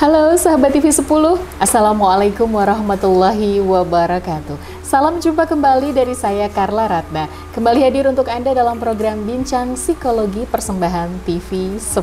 Halo sahabat TV 10, Assalamualaikum warahmatullahi wabarakatuh. Salam jumpa kembali dari saya Carla Ratna. Kembali hadir untuk Anda dalam program Bincang Psikologi persembahan TV 10.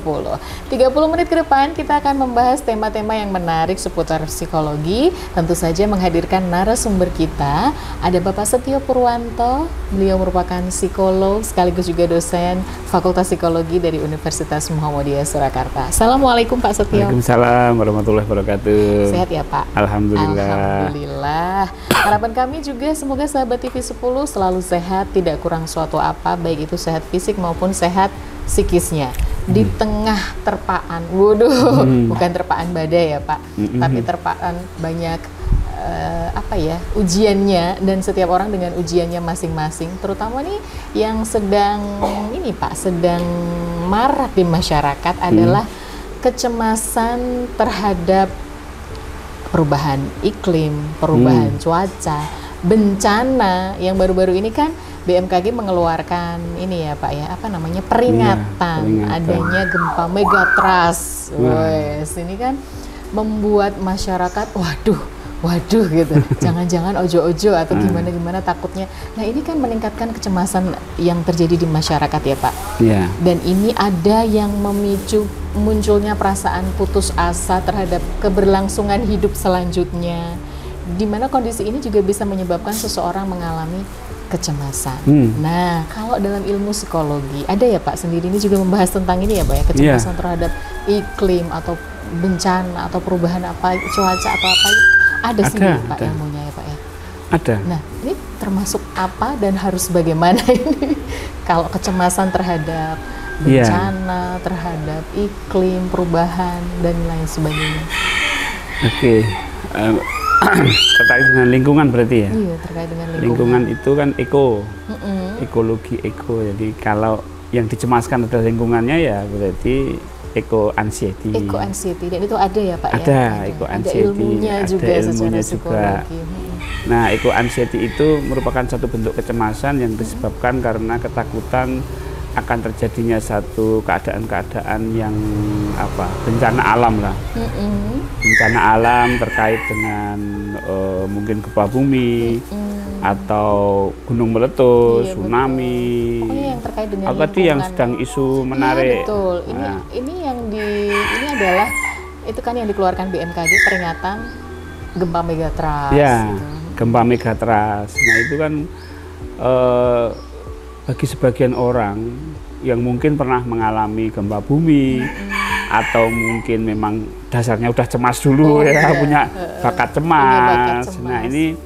30 menit ke depan kita akan membahas tema-tema yang menarik seputar psikologi. Tentu saja menghadirkan narasumber kita. Ada Bapak Setio Purwanto, beliau merupakan psikolog sekaligus juga dosen Fakultas Psikologi dari Universitas Muhammadiyah Surakarta. Assalamualaikum Pak Setio. Waalaikumsalam warahmatullahi wabarakatuh. Sehat ya Pak? Alhamdulillah. Alhamdulillah. Harapan kami juga semoga sahabat TV 10 selalu sehat, tidak kurang suatu apa, baik itu sehat fisik maupun sehat psikisnya. Di tengah terpaan, bukan terpaan badai ya Pak, tapi terpaan banyak ujiannya, dan setiap orang dengan ujiannya masing-masing. Terutama nih yang sedang sedang marak di masyarakat adalah kecemasan terhadap perubahan iklim, perubahan cuaca, bencana yang baru-baru ini kan BMKG mengeluarkan ini ya Pak ya, peringatan adanya gempa megatrust. Wes, ini kan membuat masyarakat waduh gitu. Jangan-jangan ojo-ojo atau gimana-gimana takutnya. Nah, ini kan meningkatkan kecemasan yang terjadi di masyarakat ya Pak. Iya. Dan ini ada yang memicu munculnya perasaan putus asa terhadap keberlangsungan hidup selanjutnya. Di mana kondisi ini juga bisa menyebabkan seseorang mengalami kecemasan. Nah, kalau dalam ilmu psikologi ada ya Pak sendiri ini juga membahas tentang ini ya Pak ya, kecemasan terhadap iklim atau bencana atau perubahan cuaca atau apa, ada sendiri Pak ilmunya ya Pak ya. Ada. Nah, ini termasuk apa dan harus bagaimana ini kalau kecemasan terhadap bencana, terhadap iklim, perubahan dan lain sebagainya. Oke. Terkait dengan lingkungan berarti ya? Iya, terkait dengan lingkungan. Lingkungan itu kan ekologi eko. Jadi kalau yang dicemaskan adalah lingkungannya ya berarti eco-anxiety. Eco-anxiety, dan itu ada ya Pak ada, ya? Eco-anxiety. Ada ilmunya juga secara psikologi. Nah, eco-anxiety itu merupakan satu bentuk kecemasan yang disebabkan karena ketakutan akan terjadinya satu keadaan-keadaan yang bencana alam lah. Bencana alam terkait dengan mungkin gempa bumi atau gunung meletus, tsunami. Pokoknya yang terkait dengan tadi yang sedang isu menarik. Iya, betul. Ini adalah itu kan yang dikeluarkan BMKG, peringatan gempa megatrust. Ya, gitu. Gempa megatrust. Nah, itu kan bagi sebagian orang yang mungkin pernah mengalami gempa bumi atau mungkin memang dasarnya udah cemas dulu punya bakat cemas. Nah, ini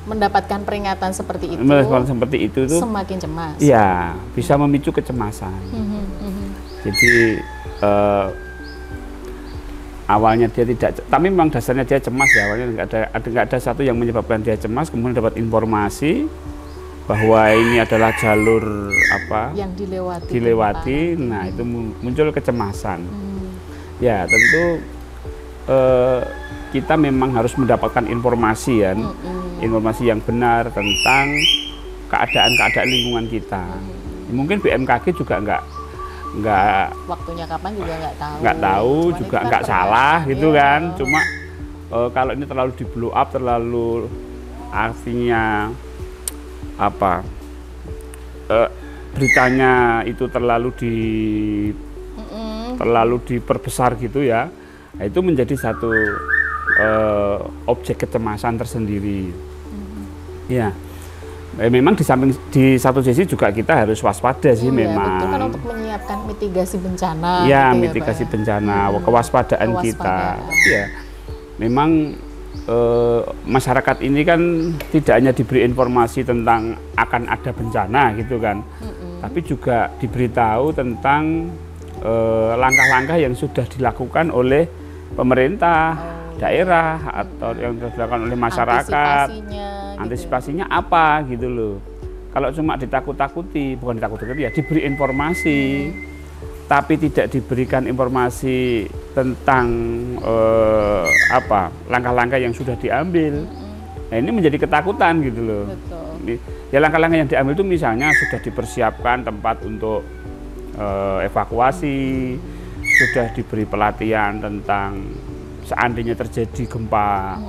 mendapatkan peringatan seperti itu tuh semakin cemas. Iya, bisa memicu kecemasan. Jadi awalnya dia tidak, tapi memang dasarnya dia cemas ya, awalnya nggak ada satu yang menyebabkan dia cemas, kemudian dapat informasi bahwa ini adalah jalur yang dilewati. Nah, itu muncul kecemasan. Ya, tentu kita memang harus mendapatkan informasi informasi yang benar tentang keadaan lingkungan kita. Mungkin BMKG juga nggak waktunya kapan juga nggak tahu juga nggak salah gitu kan. Cuma kalau ini terlalu di blow up, terlalu artinya beritanya itu terlalu diperbesar gitu ya. Nah, itu menjadi satu objek kecemasan tersendiri. Ya. Memang di satu sisi juga kita harus waspada sih memang. Betul, kan untuk menyiapkan mitigasi bencana. Ya, mitigasi bencana, kewaspadaan kita. Ya, memang masyarakat ini kan tidak hanya diberi informasi tentang akan ada bencana gitu kan, tapi juga diberitahu tentang langkah-langkah yang sudah dilakukan oleh pemerintah daerah atau yang dilakukan oleh masyarakat. Antisipasinya apa gitu loh. Kalau cuma ditakut-takuti, bukan ditakut-takuti ya, diberi informasi tapi tidak diberikan informasi tentang langkah-langkah yang sudah diambil. Nah, ini menjadi ketakutan gitu loh. Betul. Ya, langkah-langkah yang diambil itu misalnya sudah dipersiapkan tempat untuk evakuasi, sudah diberi pelatihan tentang seandainya terjadi gempa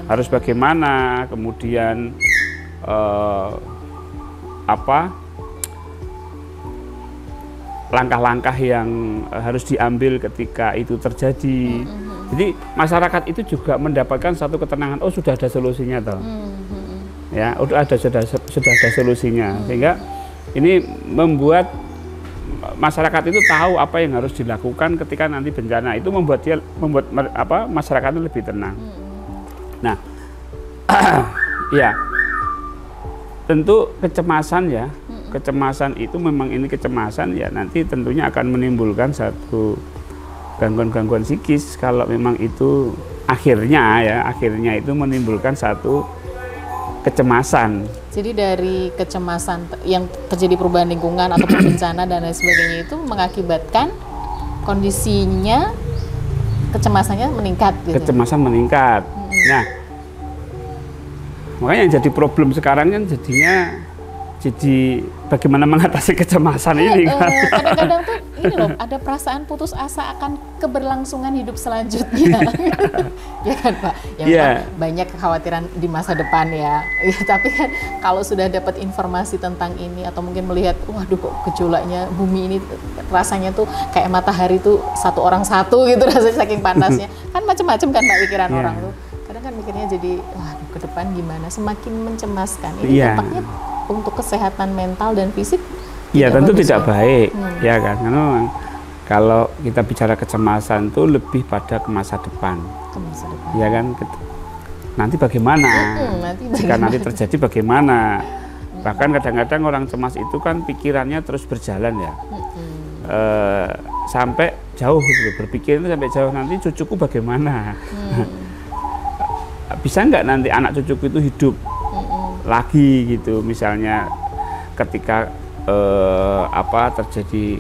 harus bagaimana, kemudian langkah-langkah yang harus diambil ketika itu terjadi. Jadi masyarakat itu juga mendapatkan satu ketenangan, oh sudah ada solusinya toh. Ya, sudah ada solusinya. Sehingga ini membuat masyarakat itu tahu apa yang harus dilakukan ketika nanti bencana, itu membuat masyarakatnya lebih tenang. Nah, ya tentu kecemasan ya. Kecemasan itu memang ini kecemasan ya nanti tentunya akan menimbulkan satu gangguan-gangguan psikis kalau memang itu akhirnya itu menimbulkan satu kecemasan. Jadi dari kecemasan yang terjadi perubahan lingkungan atau bencana dan lain sebagainya itu mengakibatkan kondisinya kecemasannya meningkat gitu. Kecemasan meningkat. Nah, makanya yang jadi problem sekarang kan jadinya jadi bagaimana mengatasi kecemasan ini kan. Kadang-kadang tuh ini loh, ada perasaan putus asa akan keberlangsungan hidup selanjutnya. Ya kan Pak? Yang banyak kekhawatiran di masa depan ya. Tapi kan kalau sudah dapat informasi tentang ini atau mungkin melihat, waduh kok gejolaknya bumi ini rasanya tuh kayak matahari tuh satu orang satu gitu rasanya saking panasnya. Kan macam-macam kan Pak pikiran orang tuh. Kadang kan mikirnya jadi, waduh ke depan gimana, semakin mencemaskan. Ini dampaknya untuk kesehatan mental dan fisik ya tentu tidak baik ya kan, karena kalau kita bicara kecemasan itu lebih pada ke masa depan. Ya kan, nanti bagaimana, jika nanti terjadi bagaimana. Bahkan kadang-kadang orang cemas itu kan pikirannya terus berjalan ya, sampai jauh gitu, berpikir itu sampai jauh, nanti cucuku bagaimana, bisa nggak nanti anak cucuku itu hidup lagi gitu, misalnya ketika terjadi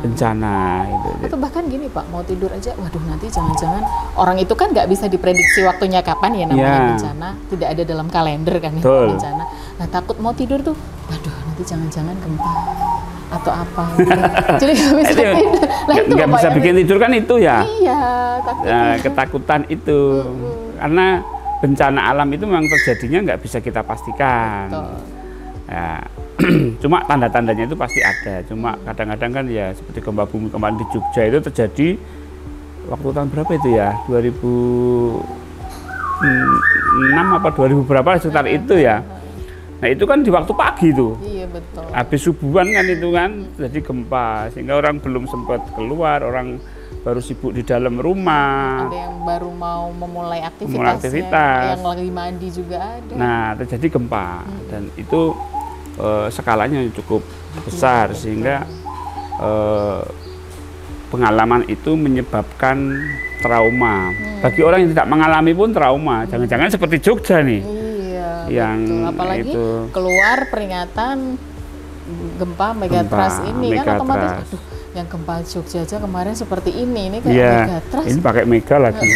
bencana gitu. Atau bahkan gini Pak, mau tidur aja, waduh nanti jangan-jangan orang itu kan nggak bisa diprediksi waktunya kapan ya namanya bencana, tidak ada dalam kalender kan ya bencana. Nah takut mau tidur tuh, waduh nanti jangan-jangan gempa atau apa gitu. Jadi nggak bisa tidur. Nggak bisa bikin tidur kan itu ya. Iya, ketakutan itu karena bencana alam itu memang terjadinya nggak bisa kita pastikan. Ya, cuma tanda-tandanya itu pasti ada. Cuma kadang-kadang kan ya seperti gempa bumi kemarin di Jogja itu terjadi waktu tahun berapa itu ya? 2006 apa 2000 berapa sekitar itu ya. Nah itu kan di waktu pagi tuh. Iya betul. Habis subuhan kan itu kan jadi gempa, sehingga orang belum sempat keluar, orang baru sibuk di dalam rumah. Ada yang baru mau memulai aktivitas. Yang lagi mandi juga ada. Nah terjadi gempa dan itu skalanya cukup besar sehingga pengalaman itu menyebabkan trauma. Bagi orang yang tidak mengalami pun trauma. Jangan-jangan seperti Jogja nih. Iya. Yang betul. Apalagi itu keluar peringatan gempa megatrust ini kan otomatis. Aduh, yang gempa Jogja aja kemarin seperti ini kayak megatrust. Ini pakai mega lagi.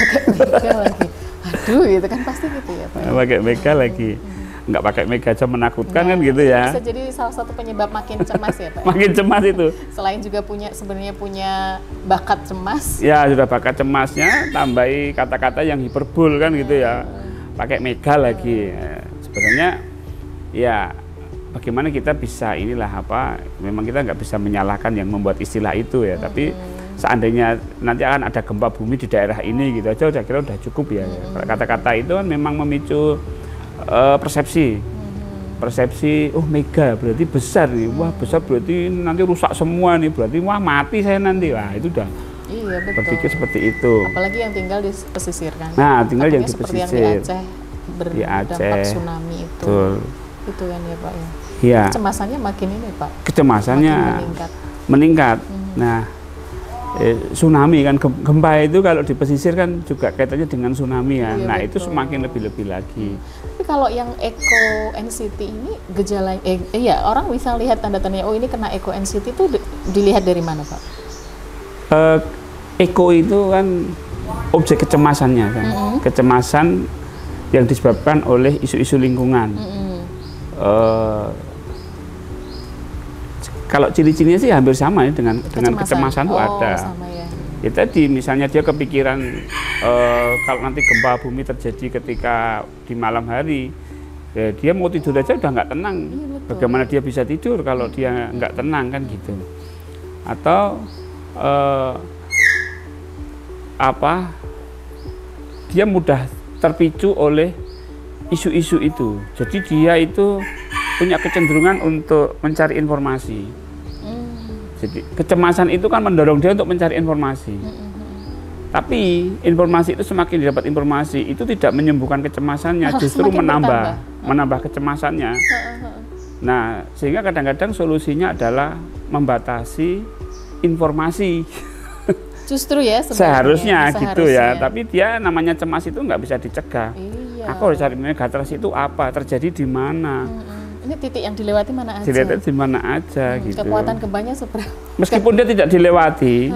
Aduh, gitu kan pasti gitu ya Pak. Pakai mega lagi. Nggak pakai mega aja menakutkan kan gitu ya. Bisa jadi salah satu penyebab makin cemas ya Pak. Makin cemas itu. Selain juga sebenarnya punya bakat cemas. Ya sudah bakat cemasnya, tambahi kata-kata yang hiperbol kan gitu ya. Pakai mega lagi. Sebenarnya ya bagaimana kita bisa memang kita nggak bisa menyalahkan yang membuat istilah itu ya, tapi seandainya nanti akan ada gempa bumi di daerah ini gitu aja udah kira udah cukup ya. Kata-kata itu kan memang memicu persepsi, oh mega berarti besar nih, wah besar berarti nanti rusak semua nih, berarti wah mati saya nanti, wah itu udah. Iya betul. Berpikir seperti itu. Apalagi yang tinggal di pesisir kan. Nah tinggal yang di seperti pesisir. Yang di Aceh berdampak tsunami itu. Betul. Itu kan ya Pak ya. Iya. Kecemasannya makin ini Pak. Kecemasannya meningkat. Nah, tsunami kan gempa itu kalau di pesisir kan juga kaitannya dengan tsunami ya. Iya, nah, betul. Itu semakin lebih-lebih lagi. Tapi kalau yang eco anxiety ini gejala orang bisa lihat tanda-tandanya oh ini kena eco anxiety itu dilihat dari mana Pak? Eco itu kan objek kecemasannya kan. Kecemasan yang disebabkan oleh isu-isu lingkungan. kalau ciri-cirinya sih hampir sama ya dengan kecemasan itu ada. Sama ya. Ya tadi misalnya dia kepikiran kalau nanti gempa bumi terjadi ketika di malam hari, ya dia mau tidur aja udah nggak tenang. Iya, Bagaimana dia bisa tidur kalau dia nggak tenang kan gitu? Atau dia mudah terpicu oleh isu-isu itu. Jadi dia itu punya kecenderungan untuk mencari informasi. Jadi kecemasan itu kan mendorong dia untuk mencari informasi. Tapi informasi itu semakin didapat informasi itu tidak menyembuhkan kecemasannya, justru menambah kecemasannya. Nah, sehingga kadang-kadang solusinya adalah membatasi informasi. Justru ya seharusnya gitu ya. Tapi dia namanya cemas itu nggak bisa dicegah. Iya. Aku harus cari megatrust itu apa, terjadi di mana. Ini titik yang dilewati mana aja? Dilewati di mana aja gitu. Kekuatan gempanya seberapa? Meskipun dia tidak dilewati,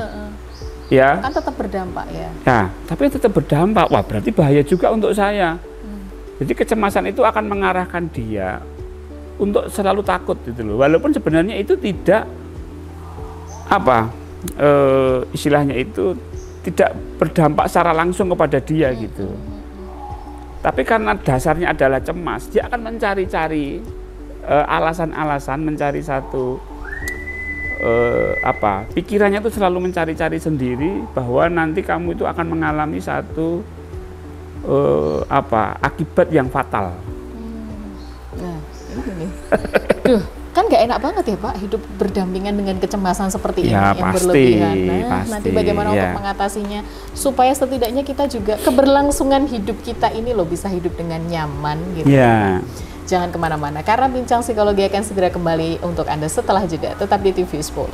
ya. Kan tetap berdampak ya. Nah, tapi tetap berdampak. Wah, berarti bahaya juga untuk saya. Jadi kecemasan itu akan mengarahkan dia untuk selalu takut gitu loh. Walaupun sebenarnya itu tidak istilahnya itu tidak berdampak secara langsung kepada dia gitu. Tapi karena dasarnya adalah cemas, dia akan mencari-cari alasan-alasan, mencari satu pikirannya itu selalu mencari-cari sendiri bahwa nanti kamu itu akan mengalami satu akibat yang fatal. Nah, ini. Duh, kan nggak enak banget ya Pak hidup berdampingan dengan kecemasan seperti ini yang berlebihan. Nah, nanti bagaimana untuk mengatasinya supaya setidaknya kita juga keberlangsungan hidup kita ini loh bisa hidup dengan nyaman gitu. Yeah. Jangan kemana-mana karena Bincang Psikologi akan segera kembali untuk Anda setelah jeda. Tetap di TV 10.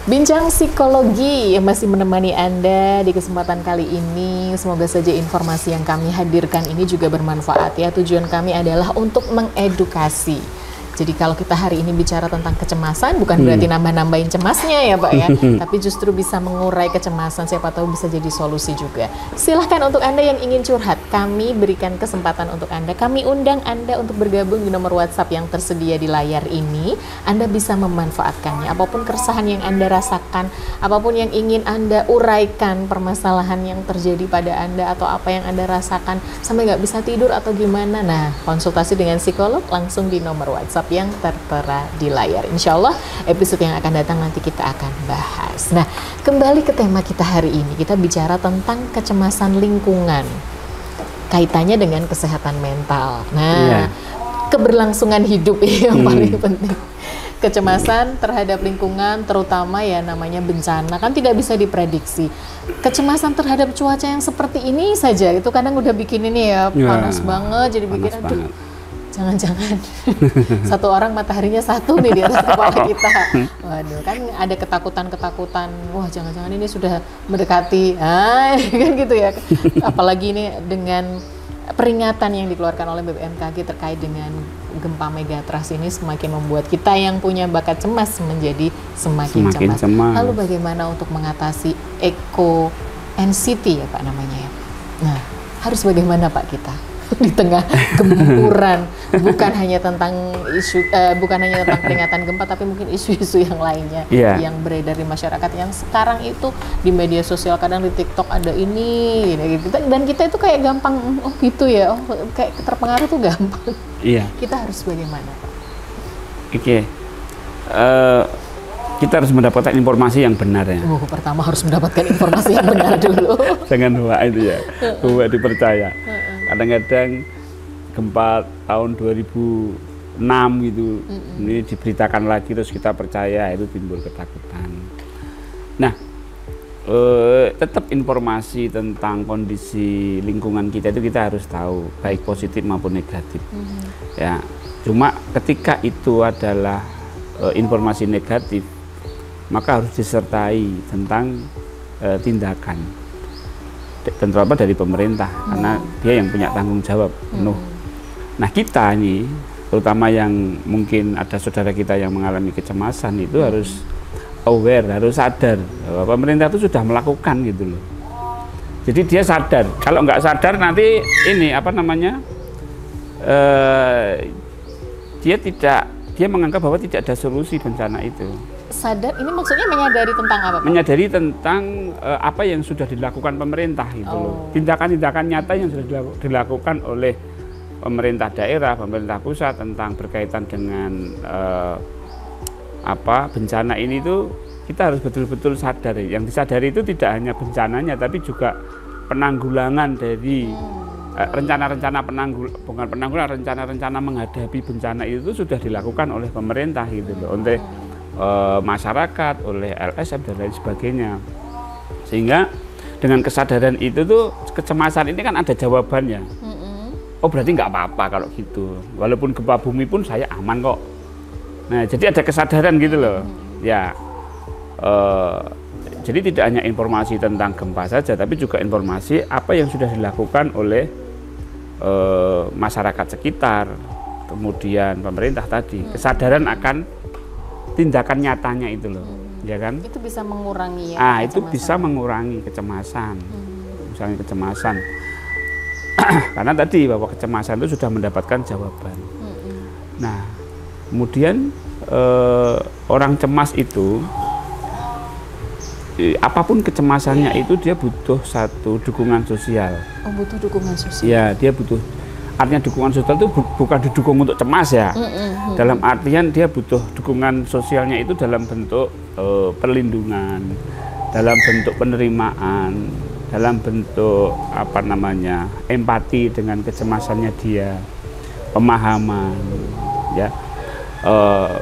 Bincang Psikologi yang masih menemani Anda di kesempatan kali ini. Semoga saja informasi yang kami hadirkan ini juga bermanfaat ya. Tujuan kami adalah untuk mengedukasi. Jadi kalau kita hari ini bicara tentang kecemasan, bukan berarti nambah-nambahin cemasnya ya Pak ya, tapi justru bisa mengurai kecemasan, siapa tahu bisa jadi solusi juga. Silahkan untuk Anda yang ingin curhat, kami berikan kesempatan untuk Anda, kami undang Anda untuk bergabung di nomor WhatsApp yang tersedia di layar ini. Anda bisa memanfaatkannya, apapun keresahan yang Anda rasakan, apapun yang ingin Anda uraikan, permasalahan yang terjadi pada Anda atau apa yang Anda rasakan, sampai nggak bisa tidur atau gimana, nah konsultasi dengan psikolog langsung di nomor WhatsApp yang tertera di layar. Insya Allah episode yang akan datang nanti kita akan bahas. Nah, kembali ke tema kita hari ini, kita bicara tentang kecemasan lingkungan, kaitannya dengan kesehatan mental. Nah, keberlangsungan hidup yang paling penting. Kecemasan terhadap lingkungan, terutama ya namanya bencana, kan tidak bisa diprediksi. Kecemasan terhadap cuaca yang seperti ini saja, itu kadang udah bikin ini ya panas banget, jadi bikin aduh, jangan-jangan satu orang mataharinya satu nih di atas kepala kita. Waduh, kan ada ketakutan-ketakutan. Wah, jangan-jangan ini sudah mendekati. Kan gitu ya. Apalagi ini dengan peringatan yang dikeluarkan oleh BMKG terkait dengan gempa megatrust ini semakin membuat kita yang punya bakat cemas menjadi semakin cemas. Lalu bagaimana untuk mengatasi eco anxiety ya Pak namanya ya. Nah, harus bagaimana Pak kita? Di tengah gempuran, bukan hanya tentang peringatan gempa, tapi mungkin isu-isu yang lainnya yang beredar di masyarakat yang sekarang itu di media sosial, kadang di TikTok ada ini gitu. Dan kita itu kayak gampang gitu ya, kayak terpengaruh tuh gampang. Iya. Kita harus bagaimana Pak? Oke. Kita harus mendapatkan informasi yang benar ya. Pertama harus mendapatkan informasi yang benar dulu. Jangan hoax itu ya, hoax dipercaya. Kadang-kadang gempa tahun 2006 gitu, ini diberitakan lagi terus kita percaya, itu timbul ketakutan. Nah, tetap informasi tentang kondisi lingkungan kita itu kita harus tahu, baik positif maupun negatif. Ya, cuma ketika itu adalah informasi negatif, maka harus disertai tentang tindakan. terutama dari pemerintah, karena dia yang punya tanggung jawab penuh. Nah kita ini, terutama yang mungkin ada saudara kita yang mengalami kecemasan itu harus aware, harus sadar bahwa pemerintah itu sudah melakukan gitu loh. Jadi dia sadar, kalau nggak sadar nanti ini apa namanya, dia menganggap bahwa tidak ada solusi bencana itu. Sadar ini maksudnya menyadari tentang apa, Pak? Menyadari tentang apa yang sudah dilakukan pemerintah gitu loh. Tindakan-tindakan nyata yang sudah dilakukan oleh pemerintah daerah, pemerintah pusat tentang berkaitan dengan bencana ini tuh kita harus betul-betul sadar. Yang disadari itu tidak hanya bencananya tapi juga penanggulangan dari rencana-rencana rencana-rencana menghadapi bencana itu sudah dilakukan oleh pemerintah gitu loh, oleh masyarakat, oleh LSM dan lain sebagainya. Sehingga dengan kesadaran itu tuh kecemasan ini kan ada jawabannya. Oh berarti nggak apa-apa kalau gitu, walaupun gempa bumi pun saya aman kok. Nah jadi ada kesadaran gitu loh ya. Jadi tidak hanya informasi tentang gempa saja, tapi juga informasi apa yang sudah dilakukan oleh masyarakat sekitar, kemudian pemerintah tadi. Kesadaran akan tindakan nyatanya itu loh, ya kan? Itu bisa mengurangi ya. Itu bisa mengurangi kecemasan, misalnya kecemasan. Karena tadi bahwa kecemasan itu sudah mendapatkan jawaban. Nah, kemudian orang cemas itu, apapun kecemasannya itu dia butuh satu dukungan sosial. Oh, butuh dukungan sosial. Ya, dia butuh. Artinya dukungan sosial itu bukan didukung untuk cemas ya. Dalam artian dia butuh dukungan sosialnya itu dalam bentuk perlindungan, dalam bentuk penerimaan, dalam bentuk empati dengan kecemasannya dia, pemahaman, ya.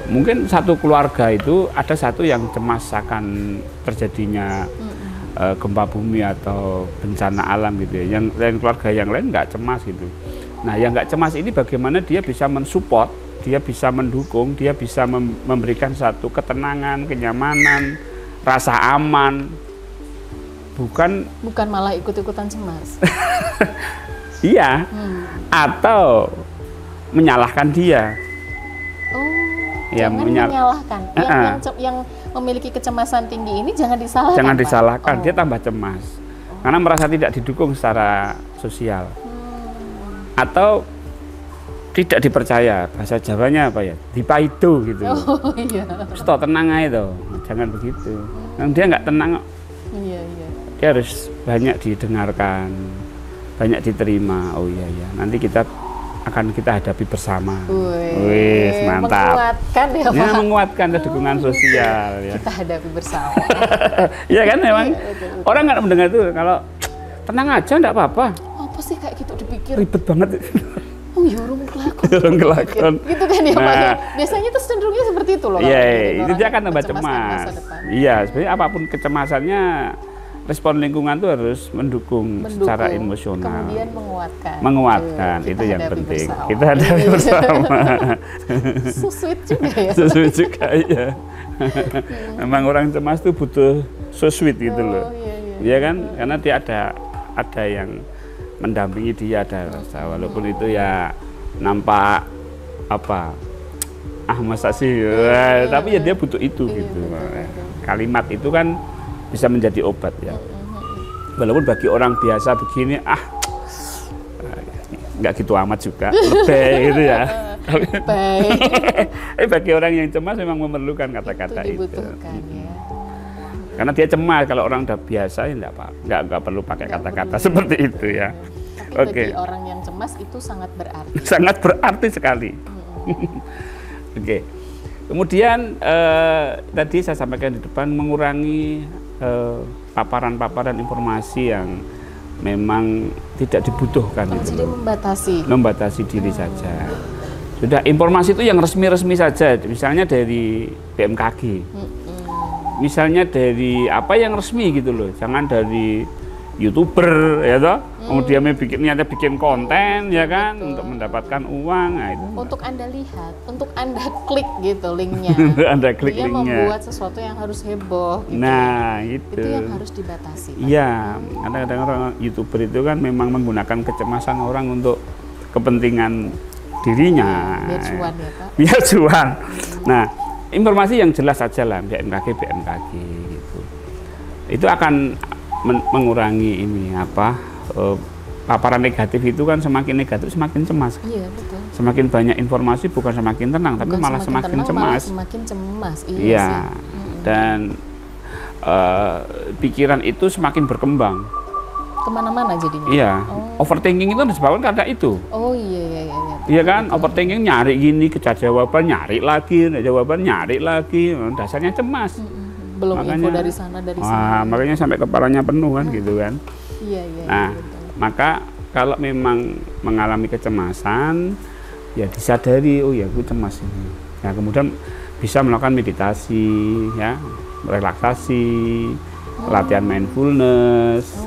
Mungkin satu keluarga itu ada satu yang cemas akan terjadinya gempa bumi atau bencana alam gitu ya. Yang lain keluarga yang lain nggak cemas gitu. Nah, yang nggak cemas ini bagaimana dia bisa mensupport, dia bisa mendukung, dia bisa memberikan satu ketenangan, kenyamanan, rasa aman, bukan malah ikut-ikutan cemas. Iya, atau menyalahkan dia. Jangan menyalahkan. Yang memiliki kecemasan tinggi ini jangan disalahkan. Jangan disalahkan, dia tambah cemas karena merasa tidak didukung secara sosial. Atau tidak dipercaya, bahasa Jawanya apa ya, dipaido gitu. Oh iya. Stop, tenang aja tuh, jangan begitu. Dia nggak tenang. Iya. Dia harus banyak didengarkan, banyak diterima. Oh iya, nanti kita hadapi bersama. Wih, mantap. Menguatkan ya, Pak. Ya, menguatkan dukungan sosial. Ya. Kita hadapi bersama. Iya kan, memang orang nggak mendengar itu kalau tenang aja, nggak apa-apa. Apa sih kayak gitu dipikir? Ribet banget. Oh ya, urung kelakon. Gitu kan ya, Pak. Biasanya tuh cenderungnya seperti itu loh. Iya, itu dia akan tambah cemas. Iya, sebenarnya apapun kecemasannya, respon lingkungan itu harus mendukung secara emosional. Kemudian menguatkan. Itu yang penting. Kita hadapi bersama. So sweet juga ya. So sweet juga, iya. Memang orang cemas tuh butuh so sweet gitu loh. Iya kan? Karena dia ada yang mendampingi dia, ada rasa, walaupun itu ya nampak masa sih, tapi ya dia butuh itu gitu. Kalimat itu kan bisa menjadi obat ya. Walaupun bagi orang biasa begini nggak gitu amat juga, lebih gitu ya. Bagi orang yang cemas memang memerlukan kata-kata itu. Ya. Karena dia cemas, kalau orang udah biasa ya nggak perlu pakai kata-kata seperti itu ya. Tapi bagi orang yang cemas itu sangat berarti. Sangat berarti sekali. Oke. Kemudian tadi saya sampaikan di depan, mengurangi paparan-paparan informasi yang memang tidak dibutuhkan. Jadi membatasi diri saja. Sudah, informasi itu yang resmi-resmi saja, misalnya dari BMKG. Misalnya dari apa yang resmi gitu loh, jangan dari YouTuber ya toh, kemudian niatnya bikin konten ya kan, betul, untuk mendapatkan uang. Nah, itu untuk Anda lihat, untuk Anda klik gitu linknya, Anda klik dia linknya, membuat sesuatu yang harus heboh gitu. Nah itu yang harus dibatasi. Iya, karena kadang-kadang orang YouTuber itu kan memang menggunakan kecemasan orang untuk kepentingan dirinya, biar cuan ya Pak. Biar cuan. Nah, informasi yang jelas saja lah, BMKG gitu. Itu akan mengurangi ini apa, paparan negatif itu kan, semakin negatif semakin cemas. Iya, betul. Semakin banyak informasi bukan semakin tenang, tapi malah semakin cemas. Malah semakin cemas. Iya. Dan pikiran itu semakin berkembang. Kemana-mana jadinya. Iya. Overthinking itu disebabkan karena itu. Oh iya. Iya kan, overthinking nyari gini, kejar jawaban, nyari lagi, dasarnya cemas. Belum info dari sana, makanya sampai kepalanya penuh kan gitu kan. Iya. Nah, maka kalau memang mengalami kecemasan, ya disadari, oh ya aku cemas ini. Nah, kemudian bisa melakukan meditasi, ya, relaksasi, latihan mindfulness,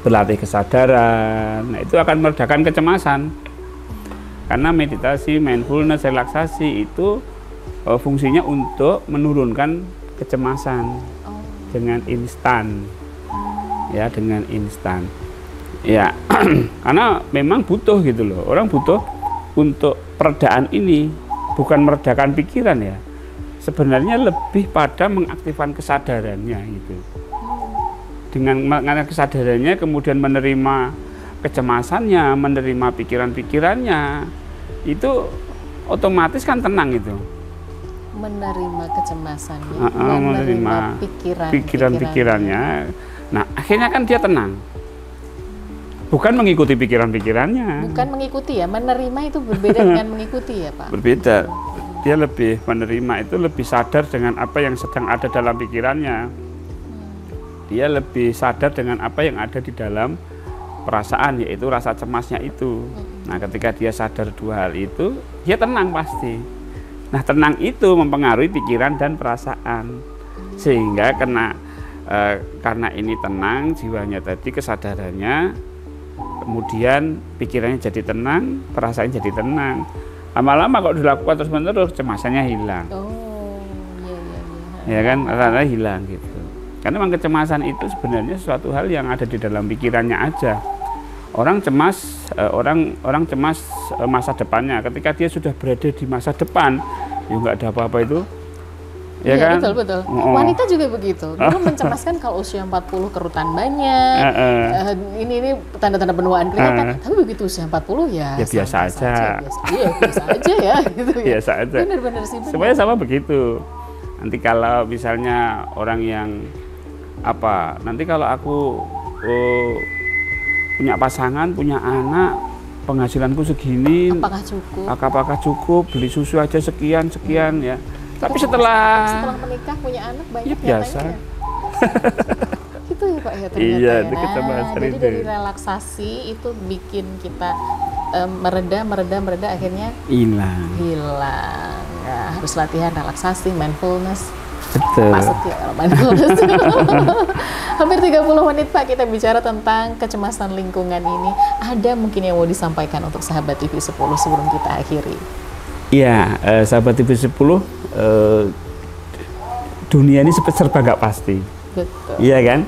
berlatih kesadaran. Nah, itu akan meredakan kecemasan. Karena meditasi, mindfulness, relaksasi itu fungsinya untuk menurunkan kecemasan dengan instan. Ya, dengan instan. Ya, karena memang butuh gitu loh. Orang butuh untuk peredaan ini, bukan meredakan pikiran ya. Sebenarnya lebih pada mengaktifkan kesadarannya gitu. Dengan mengaktifkan kesadarannya, kemudian menerima kecemasannya, menerima pikiran-pikirannya, itu otomatis kan tenang itu. Menerima kecemasannya, menerima pikiran-pikirannya. Nah, akhirnya kan dia tenang. Bukan mengikuti pikiran-pikirannya. Bukan mengikuti ya, menerima itu berbeda dengan mengikuti ya Pak? Berbeda. Dia lebih menerima itu lebih sadar dengan apa yang sedang ada dalam pikirannya. Dia lebih sadar dengan apa yang ada di dalam perasaan, yaitu rasa cemasnya itu. Nah, ketika dia sadar dua hal itu, dia tenang pasti. Nah, tenang itu mempengaruhi pikiran dan perasaan. Sehingga karena ini tenang, jiwanya tadi, kesadarannya, kemudian pikirannya jadi tenang, perasaannya jadi tenang. Lama-lama kalau dilakukan terus-menerus, cemasannya hilang. Ya kan, rasa-rasa hilang gitu. Karena memang kecemasan itu sebenarnya suatu hal yang ada di dalam pikirannya aja. Orang cemas, orang cemas masa depannya. Ketika dia sudah berada di masa depan, ya nggak ada apa-apa itu. Ya kan? Betul. Wanita juga begitu. Dulu mencemaskan kalau usia 40 kerutan banyak. Ini tanda-tanda penuaan kelihatan. Tapi begitu usia 40 ya biasa aja. Biasa aja ya gitu ya. Biasa aja. Benar-benar sih. Semuanya sama begitu. Nanti kalau misalnya orang yang nanti kalau aku punya pasangan, punya anak, penghasilanku segini, apakah cukup beli susu aja sekian ya. Tapi setelah menikah punya anak banyak ya biasa. Gitu ya Pak ya ternyata. Iya, jadi dari relaksasi itu bikin kita mereda akhirnya hilang. Nah, harus latihan relaksasi, mindfulness. Betul. Masuk ya kalau mindfulness. Hampir 30 menit Pak kita bicara tentang kecemasan lingkungan ini. Ada mungkin yang mau disampaikan untuk sahabat TV 10 sebelum kita akhiri? Iya, sahabat TV 10, dunia ini serba nggak pasti. Betul. Iya kan?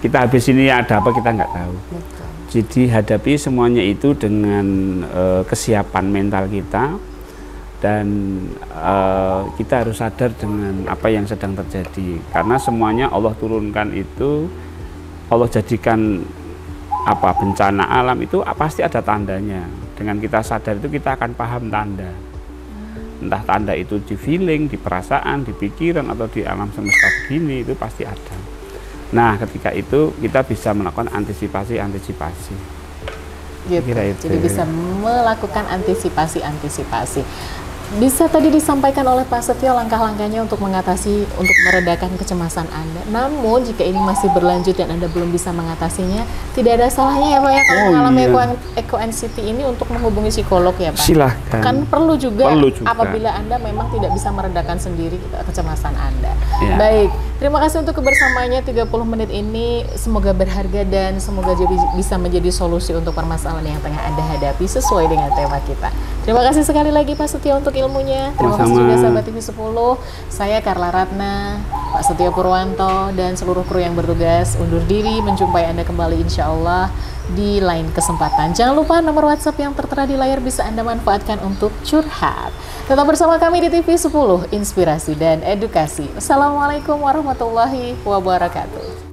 Kita habis ini ada apa kita nggak tahu. Betul. Jadi hadapi semuanya itu dengan kesiapan mental kita. Dan kita harus sadar dengan apa yang sedang terjadi, karena semuanya Allah turunkan itu, Allah jadikan bencana alam itu pasti ada tandanya. Dengan kita sadar itu kita akan paham tanda, entah tanda itu di feeling, di perasaan, di pikiran, atau di alam semesta begini, itu pasti ada. Nah, ketika itu kita bisa melakukan antisipasi. Gitu. Jadi bisa melakukan antisipasi. Bisa tadi disampaikan oleh Pak Setio langkah-langkahnya untuk mengatasi, untuk meredakan kecemasan Anda. Namun jika ini masih berlanjut dan Anda belum bisa mengatasinya, tidak ada salahnya ya Pak ya kalau mengalami eco anxiety ini untuk menghubungi psikolog ya Pak. Silahkan. Kan perlu juga apabila Anda memang tidak bisa meredakan sendiri kecemasan Anda. Ya. Baik. Terima kasih untuk kebersamaannya 30 menit ini. Semoga berharga dan semoga bisa menjadi solusi untuk permasalahan yang tengah Anda hadapi sesuai dengan tema kita. Terima kasih sekali lagi Pak Setio untuk ilmunya. Terima kasih juga sahabat TV 10. Saya Carla Ratna, Pak Setio Purwanto, dan seluruh kru yang bertugas undur diri. Menjumpai Anda kembali insya Allah di lain kesempatan. Jangan lupa nomor WhatsApp yang tertera di layar bisa Anda manfaatkan untuk curhat. Tetap bersama kami di TV 10, inspirasi dan edukasi. Assalamualaikum warahmatullahi wabarakatuh.